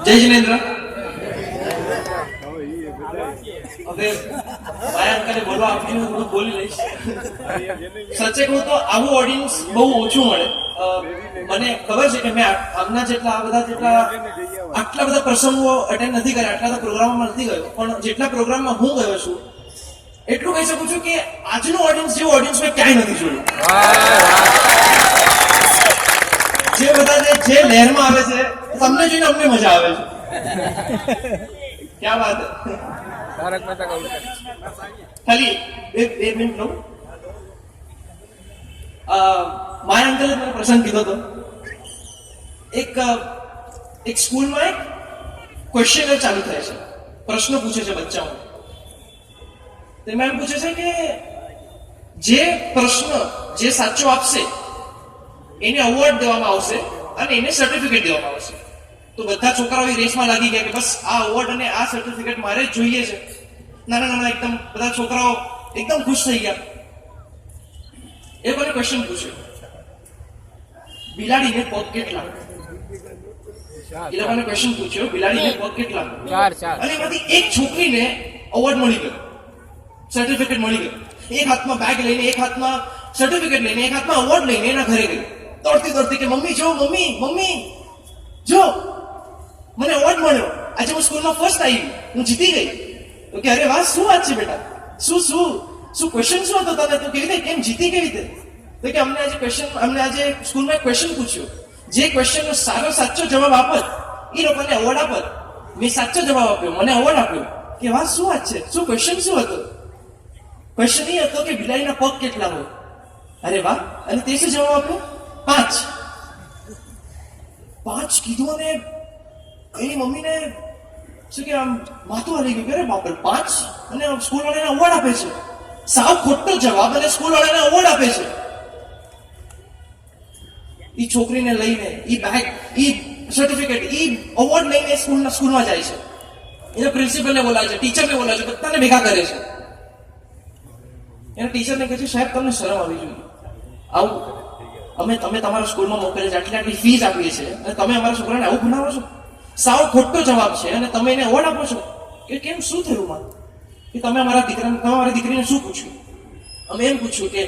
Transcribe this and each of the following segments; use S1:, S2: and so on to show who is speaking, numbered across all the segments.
S1: જય જિનેન્દ્ર. હવે મારા અંકલે બોલવા આપીને થોડું બોલી લઈશ. સચ્ચે કહું તો આવું ઓડિયન્સ બહુ ઓછું મળે. મને ખબર છે કે મેં આમના જેટલા આટલા બધા પ્રસંગો અટેન્ડ નથી કર્યા, આટલા બધા પ્રોગ્રામમાં નથી ગયો, પણ જેટલા પ્રોગ્રામમાં હું ગયો છું એટલું કહી શકું છું કે આજનું ઓડિયન્સ જેવું ઓડિયન્સ મેં ક્યાંય નથી જોયું. જે બધા જે લહેરમાં આવે છે તમને જોઈને અમને મજા આવે છે. ક્યાં વાત હે. તારક મહેતા કા ઉલ્ટા. ખાલી બે મિનિટ લો. મારા અંકલે મને પ્રસંગ કીધો હતો. એક સ્કૂલમાં એક ક્વેશ્ચનર ચાલુ થાય છે, પ્રશ્ન પૂછે છે બચ્ચાઓ. તેમાં એમ પૂછે છે કે જે પ્રશ્ન જે સાચો આપશે એને અવોર્ડ દેવામાં આવશે અને એને સર્ટિફિકેટ દેવામાં આવશે. તો બધા છોકરાઓ એ રેસમાં લાગી ગયા કે બસ આ અવોર્ડ અને આ સર્ટિફિકેટ મારે જ જોઈએ છે. નાના એકદમ બધા છોકરાઓ એકદમ ખુશ થઈ ગયા. એ મને ક્વેશ્ચન પૂછ્યો, બિલાડીને પગ કેટલા? એ લોકોને ક્વેશ્ચન પૂછ્યો, બિલાડીને પગ કેટલા? અને એમાંથી એક છોકરીને અવોર્ડ મળી ગયો, સર્ટિફિકેટ મળી ગયો. એક હાથમાં બેગ લઈને, એક હાથમાં સર્ટિફિકેટ લઈને, એક હાથમાં અવોર્ડ લઈને એના ઘરે ગઈ. દોડતી કે મમ્મી જો, મમ્મી જો, મને અવોર્ડ મળ્યો, આજે હું સ્કૂલમાં ફર્સ્ટ આવી, હું જીતી ગઈ. તો કે અરે વાહ, શું વાત છે બેટા, શું ક્વેશ્ચન શું હતો તને? તો કેવી રીતે, કેમ જીતી કેવી રીતે? તો કે અમને આજે સ્કૂલમાં એક ક્વેશ્ચન પૂછ્યો, જે ક્વેશ્ચનનો સાચો જવાબ આપત એ લોકોને અવોર્ડ આપત. મેં સાચો જવાબ આપ્યો, મને અવોર્ડ આપ્યો. કે વાહ, શું વાત છે, શું ક્વેશ્ચન શું હતો? ક્વેશ્ચન એ હતો કે બિલાડીના પગ કેટલા હોય. અરે વાહ. અને તે શું જવાબ આપ્યો? 5 કીધું. અને એની મમ્મીને શું કે આમ માથું હાલી ગયું કે અરે બાપરે 5 અને સ્કૂલ વાળાને અવોર્ડ આપે છે. સાવ ખોટો જવાબ અને સ્કૂલ વાળાને અવોર્ડ આપે છે. એ છોકરીને લઈને એ બેગ, એ સર્ટિફિકેટ, એ અવોર્ડ લઈને સ્કૂલમાં જાય છે. એના પ્રિન્સિપલને બોલાવે છે, ટીચરને બોલાવે છે, બધાને ભેગા કરે છે. એના ટીચરને કહે છે સાહેબ તમને શરમ આવી જોઈએ, આવું તમે તમારા સ્કૂલમાં મોકલે છે, આટલી ફીસ આપીએ છીએ અને તમે અમારા છોકરાને આવું ભણાવો છો. સાવ ખોટો જવાબ છે અને તમે એને અવોર્ડ આપો છો. કે કેમ, શું થયું માં? કે તમે અમારા દીકરીને શું પૂછ્યું? અમે એમ પૂછ્યું કે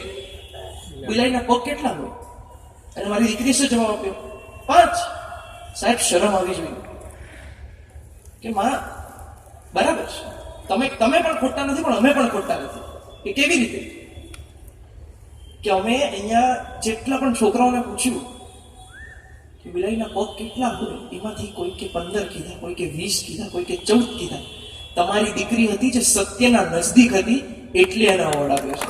S1: બિલાડીના પગ કેટલા હોય? અને મારી દીકરીએ શું જવાબ આપ્યો? 5. સાહેબ શરમ આવી જોઈએ. કે માં બરાબર છે, તમે પણ ખોટા નથી, પણ અમે પણ ખોટા નથી. કે કેવી રીતે? કે અમે અહીંયા જેટલા પણ છોકરાઓને પૂછ્યું કે બિલાડીના પગ કેટલા હોય, એમાંથી કોઈ કે 15 કીધા, કોઈ કે 20 કીધા, કોઈ કે 14 કીધા. તમારી દીકરી હતી જે સત્યના નજદીક હતી એટલે એને અવોર્ડ આપ્યો છે.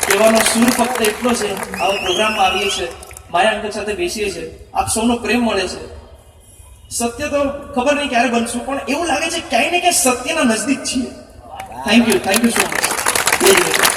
S1: કહેવાનો સૂર ફક્ત એટલો છે, આવો પ્રોગ્રામમાં આવીએ છીએ, માયા અંકલ સાથે બેસીએ છીએ, આપ સૌનો પ્રેમ મળે છે. સત્ય તો ખબર નહીં ક્યારે બનશું, પણ એવું લાગે છે ક્યાંય ને ક્યાંય સત્યના નજદીક છીએ. Thank you so much.